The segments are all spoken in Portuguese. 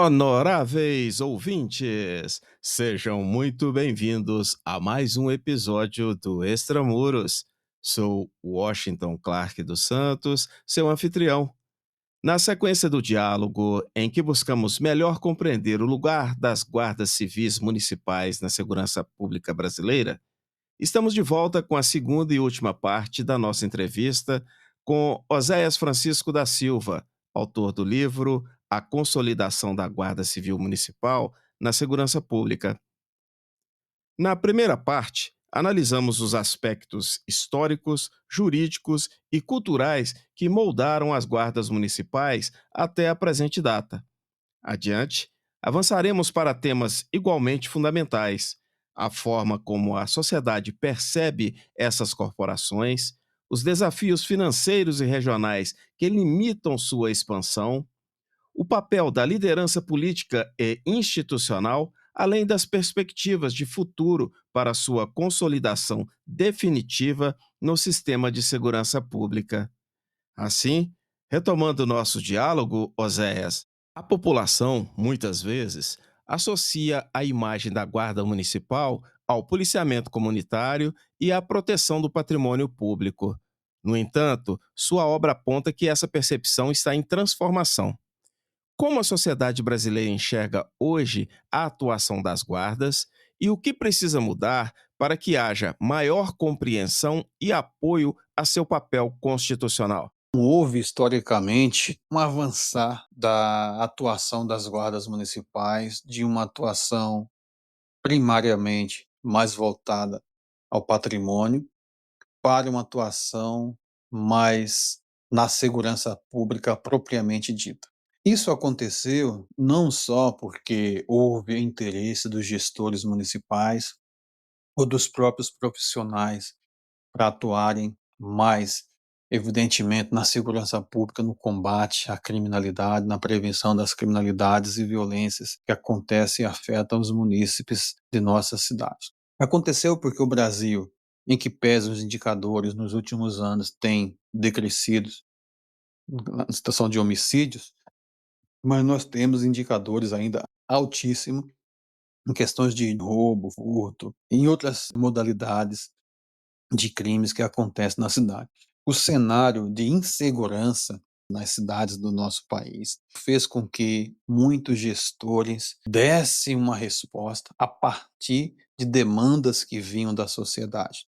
Honoráveis ouvintes, sejam muito bem-vindos a mais um episódio do Extramuros. Sou Washington Clark dos Santos, seu anfitrião. Na sequência do diálogo, em que buscamos melhor compreender o lugar das guardas civis municipais na segurança pública brasileira, estamos de volta com a segunda e última parte da nossa entrevista com Oséias Francisco da Silva, autor do livro A Consolidação da Guarda Civil Municipal na Segurança Pública. Na primeira parte, analisamos os aspectos históricos, jurídicos e culturais que moldaram as guardas municipais até a presente data. Adiante, avançaremos para temas igualmente fundamentais: a forma como a sociedade percebe essas corporações, os desafios financeiros e regionais que limitam sua expansão, o papel da liderança política e institucional, além das perspectivas de futuro para sua consolidação definitiva no sistema de segurança pública. Assim, retomando nosso diálogo, Oséias, a população, muitas vezes, associa a imagem da Guarda Municipal ao policiamento comunitário e à proteção do patrimônio público. No entanto, sua obra aponta que essa percepção está em transformação. Como a sociedade brasileira enxerga hoje a atuação das guardas e o que precisa mudar para que haja maior compreensão e apoio a seu papel constitucional? Houve historicamente um avançar da atuação das guardas municipais, de uma atuação primariamente mais voltada ao patrimônio, para uma atuação mais na segurança pública propriamente dita. Isso aconteceu não só porque houve interesse dos gestores municipais ou dos próprios profissionais para atuarem mais, evidentemente, na segurança pública, no combate à criminalidade, na prevenção das criminalidades e violências que acontecem e afetam os munícipes de nossas cidades. Aconteceu porque o Brasil, em que pese os indicadores nos últimos anos têm decrescido na situação de homicídios, mas nós temos indicadores ainda altíssimos em questões de roubo, furto, em outras modalidades de crimes que acontecem na cidade. O cenário de insegurança nas cidades do nosso país fez com que muitos gestores dessem uma resposta a partir de demandas que vinham da sociedade.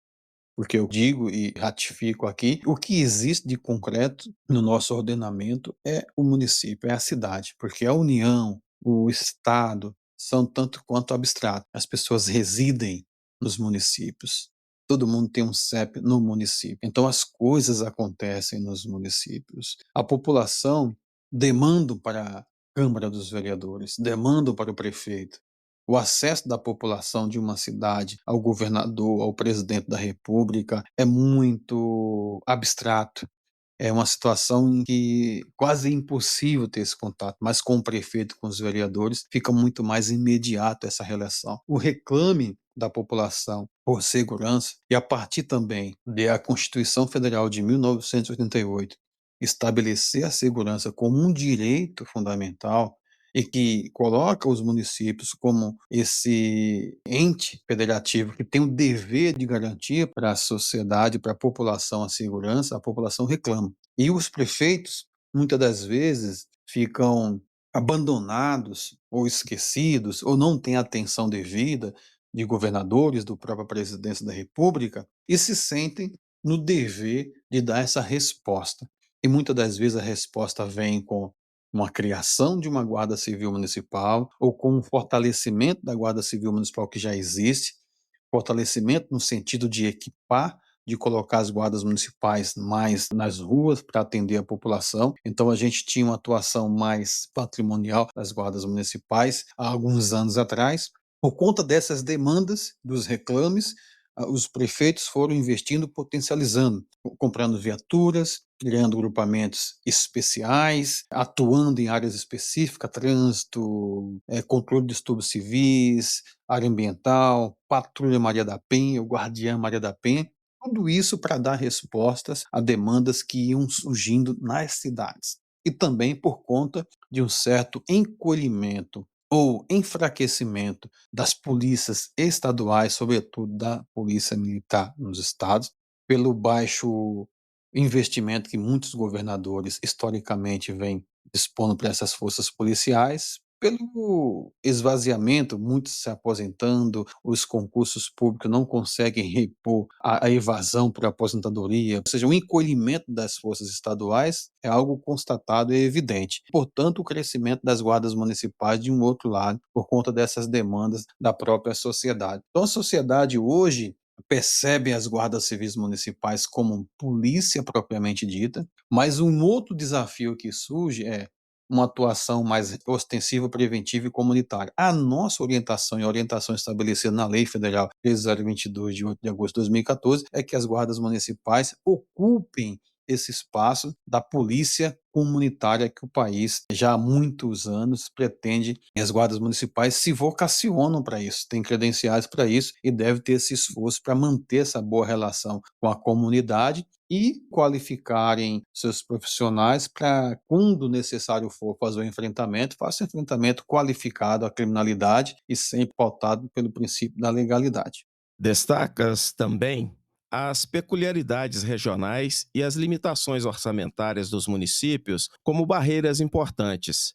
Porque eu digo e ratifico aqui, o que existe de concreto no nosso ordenamento é o município, é a cidade, porque a União, o Estado são tanto quanto abstratos. As pessoas residem nos municípios. Todo mundo tem um CEP no município. Então as coisas acontecem nos municípios. A população demanda para a Câmara dos Vereadores, demanda para o prefeito. O acesso da população de uma cidade ao governador, ao presidente da república, é muito abstrato. É uma situação em que quase é impossível ter esse contato, mas com o prefeito, com os vereadores, fica muito mais imediato essa relação. O reclame da população por segurança, e a partir também da Constituição Federal de 1988, estabelecer a segurança como um direito fundamental, e que coloca os municípios como esse ente federativo que tem o dever de garantir para a sociedade, para a população a segurança, a população reclama. E os prefeitos, muitas das vezes, ficam abandonados ou esquecidos, ou não têm atenção devida de governadores, do própria presidência da república, e se sentem no dever de dar essa resposta. E muitas das vezes a resposta vem com uma criação de uma Guarda Civil Municipal ou com um fortalecimento da Guarda Civil Municipal que já existe, fortalecimento no sentido de equipar, de colocar as guardas municipais mais nas ruas para atender a população. Então a gente tinha uma atuação mais patrimonial das guardas municipais há alguns anos atrás. Por conta dessas demandas, dos reclames, os prefeitos foram investindo, potencializando, comprando viaturas, criando grupamentos especiais, atuando em áreas específicas, trânsito, controle de distúrbios civis, área ambiental, patrulha Maria da Penha, o guardiã Maria da Penha, tudo isso para dar respostas a demandas que iam surgindo nas cidades. e também por conta de um certo encolhimento ou enfraquecimento das polícias estaduais, sobretudo da polícia militar nos estados, pelo baixo investimento que muitos governadores historicamente vêm dispondo para essas forças policiais, pelo esvaziamento, muitos se aposentando, os concursos públicos não conseguem repor a evasão por aposentadoria, ou seja, o encolhimento das forças estaduais é algo constatado e evidente. Portanto, o crescimento das guardas municipais de um outro lado, por conta dessas demandas da própria sociedade. Então, a sociedade hoje percebe as guardas civis municipais como polícia propriamente dita, mas um outro desafio que surge é uma atuação mais ostensiva, preventiva e comunitária. A nossa orientação e a orientação estabelecida na Lei Federal 13.022, de 8 de agosto de 2014, é que as guardas municipais ocupem esse espaço da polícia comunitária que o país já há muitos anos pretende, e as guardas municipais se vocacionam para isso, têm credenciais para isso e deve ter esse esforço para manter essa boa relação com a comunidade e qualificarem seus profissionais para, quando necessário for fazer o enfrentamento, faça um enfrentamento qualificado à criminalidade e sempre pautado pelo princípio da legalidade. Destacas também as peculiaridades regionais e as limitações orçamentárias dos municípios como barreiras importantes.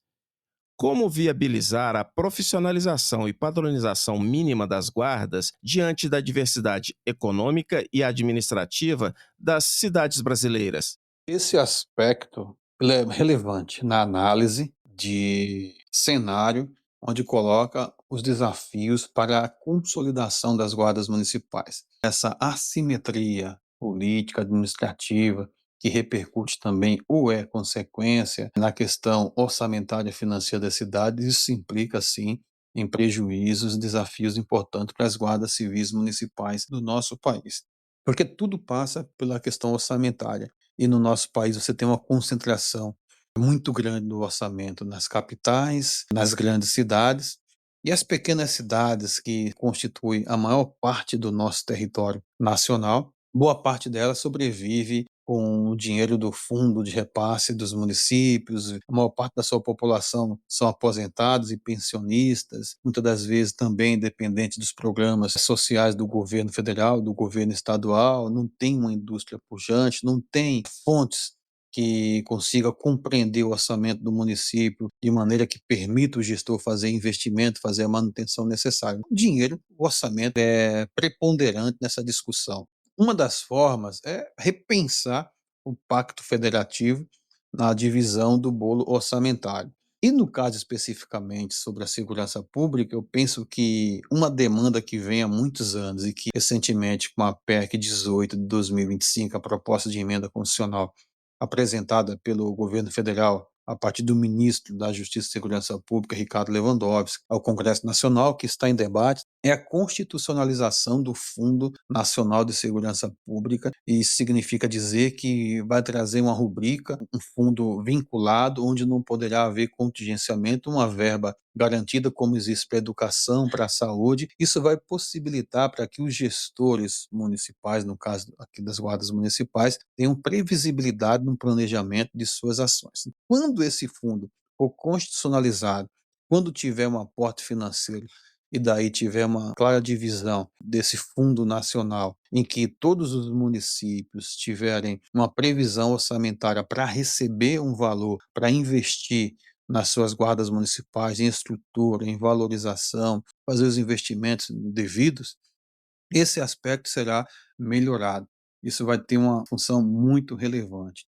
Como viabilizar a profissionalização e padronização mínima das guardas diante da diversidade econômica e administrativa das cidades brasileiras? Esse aspecto ele é relevante na análise de cenário, onde coloca os desafios para a consolidação das guardas municipais. Essa assimetria política, administrativa, que repercute também ou é consequência na questão orçamentária e financeira das cidades, isso implica, sim, em prejuízos, desafios importantes para as guardas civis municipais do nosso país. Porque tudo passa pela questão orçamentária. E no nosso país você tem uma concentração muito grande do orçamento nas capitais, nas grandes cidades, e as pequenas cidades que constituem a maior parte do nosso território nacional, boa parte delas sobrevive com o dinheiro do fundo de repasse dos municípios, a maior parte da sua população são aposentados e pensionistas, muitas das vezes também dependentes dos programas sociais do governo federal, do governo estadual, não tem uma indústria pujante, não tem fontes que consiga compreender o orçamento do município de maneira que permita o gestor fazer investimento, fazer a manutenção necessária. O dinheiro, o orçamento é preponderante nessa discussão. Uma das formas é repensar o pacto federativo na divisão do bolo orçamentário. E no caso especificamente sobre a segurança pública, eu penso que uma demanda que vem há muitos anos e que recentemente com a PEC 18 de 2025, a proposta de emenda constitucional apresentada pelo governo federal a partir do ministro da Justiça e Segurança Pública, Ricardo Lewandowski, ao Congresso Nacional, que está em debate, é a constitucionalização do Fundo Nacional de Segurança Pública, e isso significa dizer que vai trazer uma rubrica, um fundo vinculado, onde não poderá haver contingenciamento, uma verba garantida como existe para a educação, para a saúde. Isso vai possibilitar para que os gestores municipais, no caso aqui das guardas municipais, tenham previsibilidade no planejamento de suas ações. Quando esse fundo for constitucionalizado, quando tiver um aporte financeiro e daí tiver uma clara divisão desse fundo nacional, em que todos os municípios tiverem uma previsão orçamentária para receber um valor, para investir nas suas guardas municipais, em estrutura, em valorização, fazer os investimentos devidos, esse aspecto será melhorado. Isso vai ter uma função muito relevante.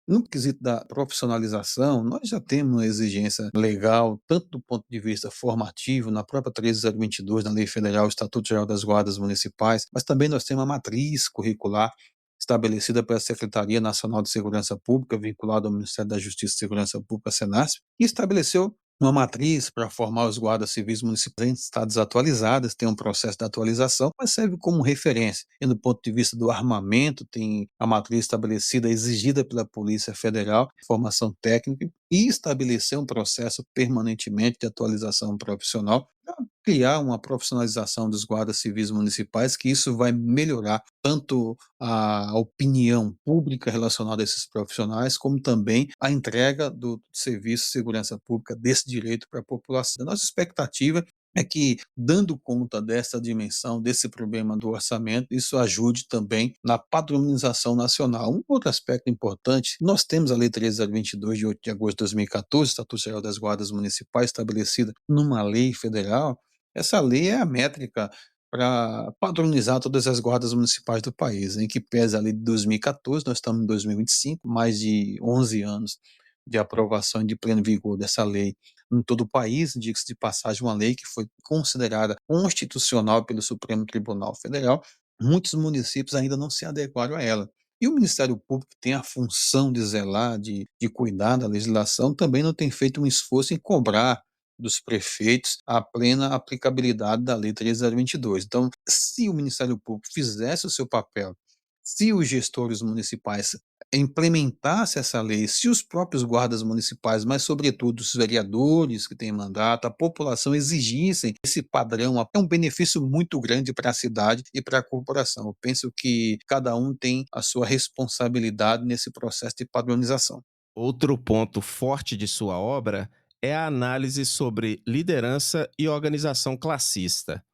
No quesito da profissionalização, nós já temos uma exigência legal, tanto do ponto de vista formativo, na própria 13.022, na Lei Federal, Estatuto Geral das Guardas Municipais, mas também nós temos uma matriz curricular estabelecida pela Secretaria Nacional de Segurança Pública, vinculada ao Ministério da Justiça e Segurança Pública, Senasp, e estabeleceu uma matriz para formar os guardas civis municipais. Está desatualizadas, tem um processo de atualização, mas serve como referência. E do ponto de vista do armamento, tem a matriz estabelecida, exigida pela Polícia Federal, formação técnica, e estabelecer um processo permanentemente de atualização profissional, criar uma profissionalização dos guardas civis municipais, que isso vai melhorar tanto a opinião pública relacionada a esses profissionais, como também a entrega do serviço de segurança pública, desse direito para a população. A nossa expectativa é que, dando conta dessa dimensão, desse problema do orçamento, isso ajude também na padronização nacional. Um outro aspecto importante, nós temos a Lei 13.022, de 8 de agosto de 2014, Estatuto Geral das Guardas Municipais, estabelecida numa lei federal. Essa lei é a métrica para padronizar todas as guardas municipais do país, em que pesa a lei de 2014, nós estamos em 2025, mais de 11 anos de aprovação e de pleno vigor dessa lei em todo o país, diga-se de passagem, uma lei que foi considerada constitucional pelo Supremo Tribunal Federal. Muitos municípios ainda não se adequaram a ela. E o Ministério Público, que tem a função de zelar, de cuidar da legislação, também não tem feito um esforço em cobrar dos prefeitos a plena aplicabilidade da Lei 13.022. Então, se o Ministério Público fizesse o seu papel, se os gestores municipais implementasse essa lei, se os próprios guardas municipais, mas sobretudo os vereadores que têm mandato, a população exigissem esse padrão, é um benefício muito grande para a cidade e para a corporação. Eu penso que cada um tem a sua responsabilidade nesse processo de padronização. Outro ponto forte de sua obra é a análise sobre liderança e organização classista.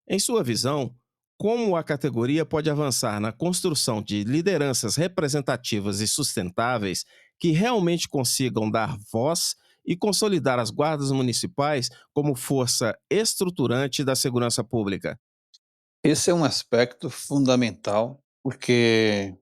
Em sua visão, como a categoria pode avançar na construção de lideranças representativas e sustentáveis que realmente consigam dar voz e consolidar as guardas municipais como força estruturante da segurança pública? Esse é um aspecto fundamental, porque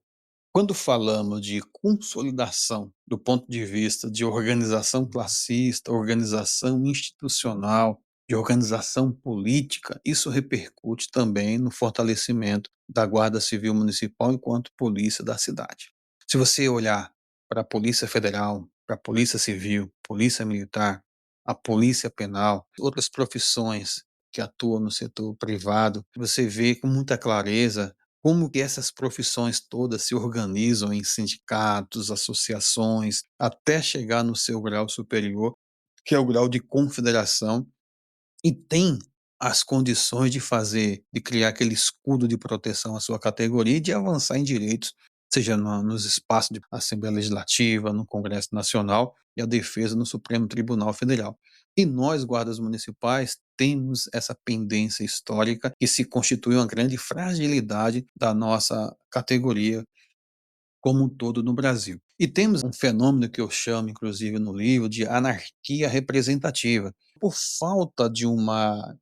quando falamos de consolidação do ponto de vista de organização classista, organização institucional, de organização política, isso repercute também no fortalecimento da Guarda Civil Municipal enquanto polícia da cidade. Se você olhar para a Polícia Federal, para a Polícia Civil, Polícia Militar, a Polícia Penal, outras profissões que atuam no setor privado, você vê com muita clareza como que essas profissões todas se organizam em sindicatos, associações, até chegar no seu grau superior, que é o grau de confederação, e tem as condições de fazer, de criar aquele escudo de proteção à sua categoria e de avançar em direitos, seja nos espaços de Assembleia Legislativa, no Congresso Nacional e a defesa no Supremo Tribunal Federal. E nós, guardas municipais, temos essa pendência histórica que se constitui uma grande fragilidade da nossa categoria como um todo no Brasil. E temos um fenômeno que eu chamo, inclusive no livro, de anarquia representativa. Por falta de uma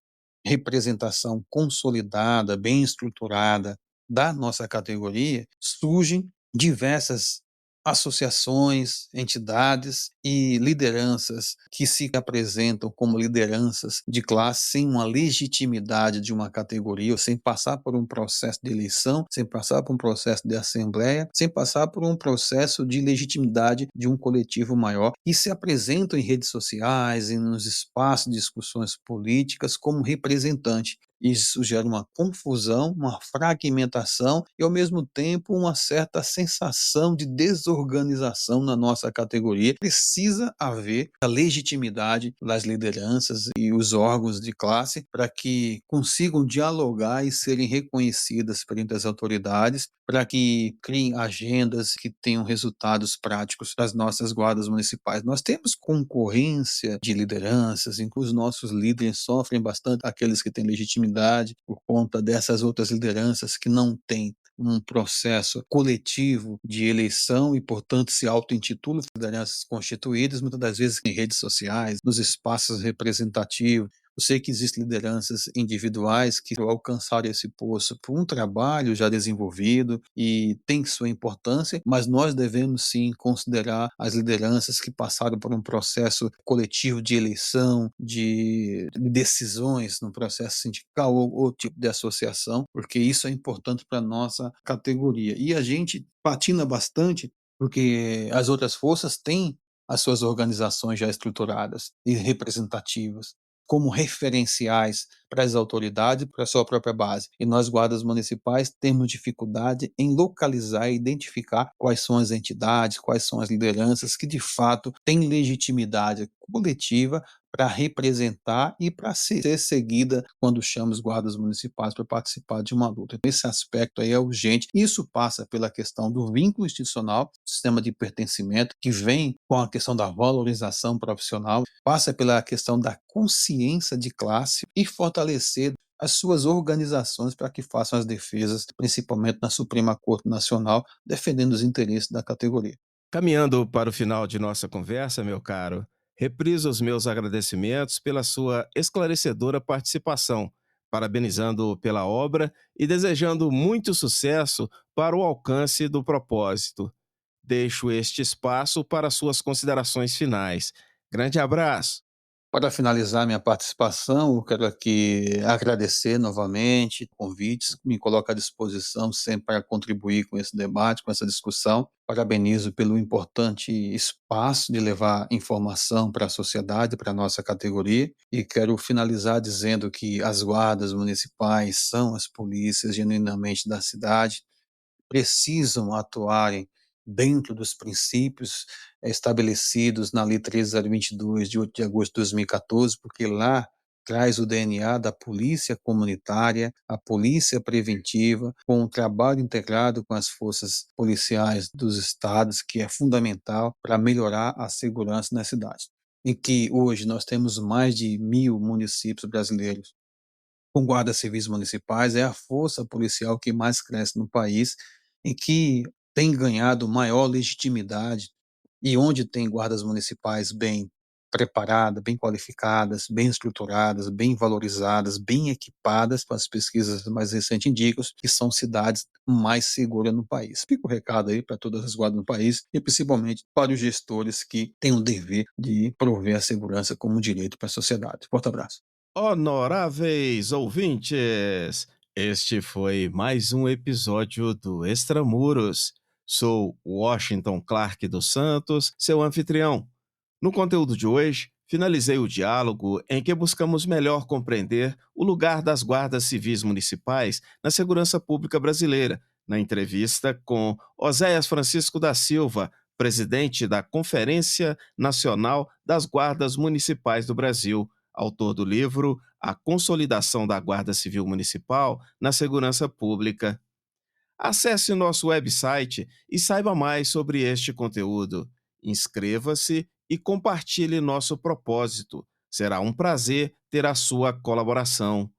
representação consolidada, bem estruturada da nossa categoria, surgem diversas associações, entidades e lideranças que se apresentam como lideranças de classe sem uma legitimidade de uma categoria, ou sem passar por um processo de eleição, sem passar por um processo de assembleia, sem passar por um processo de legitimidade de um coletivo maior, e se apresentam em redes sociais e nos espaços de discussões políticas como representante. Isso gera uma confusão, uma fragmentação e, ao mesmo tempo, uma certa sensação de desorganização na nossa categoria. Precisa haver a legitimidade das lideranças e os órgãos de classe para que consigam dialogar e serem reconhecidas perante as autoridades, para que criem agendas que tenham resultados práticos das nossas guardas municipais. Nós temos concorrência de lideranças, em que os nossos líderes sofrem bastante, aqueles que têm legitimidade, por conta dessas outras lideranças que não têm um processo coletivo de eleição e, portanto, se auto-intitulam lideranças constituídas, muitas das vezes em redes sociais, nos espaços representativos. Eu sei que existem lideranças individuais que alcançaram esse posto por um trabalho já desenvolvido e tem sua importância, mas nós devemos sim considerar as lideranças que passaram por um processo coletivo de eleição, de decisões no processo sindical ou tipo de associação, porque isso é importante para a nossa categoria. E a gente patina bastante porque as outras forças têm as suas organizações já estruturadas e representativas como referenciais para as autoridades e para a sua própria base. E nós, guardas municipais, temos dificuldade em localizar e identificar quais são as entidades, quais são as lideranças que, de fato, têm legitimidade coletiva para representar e para ser seguida quando chama os guardas municipais para participar de uma luta. Esse aspecto aí é urgente. Isso passa pela questão do vínculo institucional, sistema de pertencimento, que vem com a questão da valorização profissional, passa pela questão da consciência de classe e fortalecer as suas organizações para que façam as defesas, principalmente na Suprema Corte Nacional, defendendo os interesses da categoria. Caminhando para o final de nossa conversa, meu caro, repriso os meus agradecimentos pela sua esclarecedora participação, parabenizando pela obra e desejando muito sucesso para o alcance do propósito. Deixo este espaço para suas considerações finais. Grande abraço. Para finalizar minha participação, eu quero aqui agradecer novamente convites, me coloco à disposição sempre para contribuir com esse debate, com essa discussão. Parabenizo pelo importante espaço de levar informação para a sociedade, para a nossa categoria, e quero finalizar dizendo que as guardas municipais são as polícias genuinamente da cidade, precisam atuarem dentro dos princípios estabelecidos na Lei 13.022, de 8 de agosto de 2014, porque lá traz o DNA da polícia comunitária, a polícia preventiva, com um trabalho integrado com as forças policiais dos estados, que é fundamental para melhorar a segurança na cidade. Em que hoje nós temos mais de 1.000 municípios brasileiros com guardas civis municipais, é a força policial que mais cresce no país e que tem ganhado maior legitimidade, e onde tem guardas municipais bem preparadas, bem qualificadas, bem estruturadas, bem valorizadas, bem equipadas, com as pesquisas mais recentes indicam que são cidades mais seguras no país. Fica o recado aí para todas as guardas no país e principalmente para os gestores que têm o dever de prover a segurança como direito para a sociedade. Forte abraço. Honoráveis ouvintes, este foi mais um episódio do Extramuros. Sou Washington Clark dos Santos, seu anfitrião. No conteúdo de hoje, finalizei o diálogo em que buscamos melhor compreender o lugar das guardas civis municipais na segurança pública brasileira, na entrevista com Oséias Francisco da Silva, presidente da Conferência Nacional das Guardas Municipais do Brasil, autor do livro A Consolidação da Guarda Civil Municipal na Segurança Pública. Acesse nosso website e saiba mais sobre este conteúdo. Inscreva-se e compartilhe nosso propósito. Será um prazer ter a sua colaboração.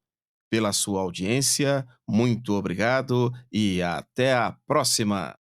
Pela sua audiência, muito obrigado e até a próxima!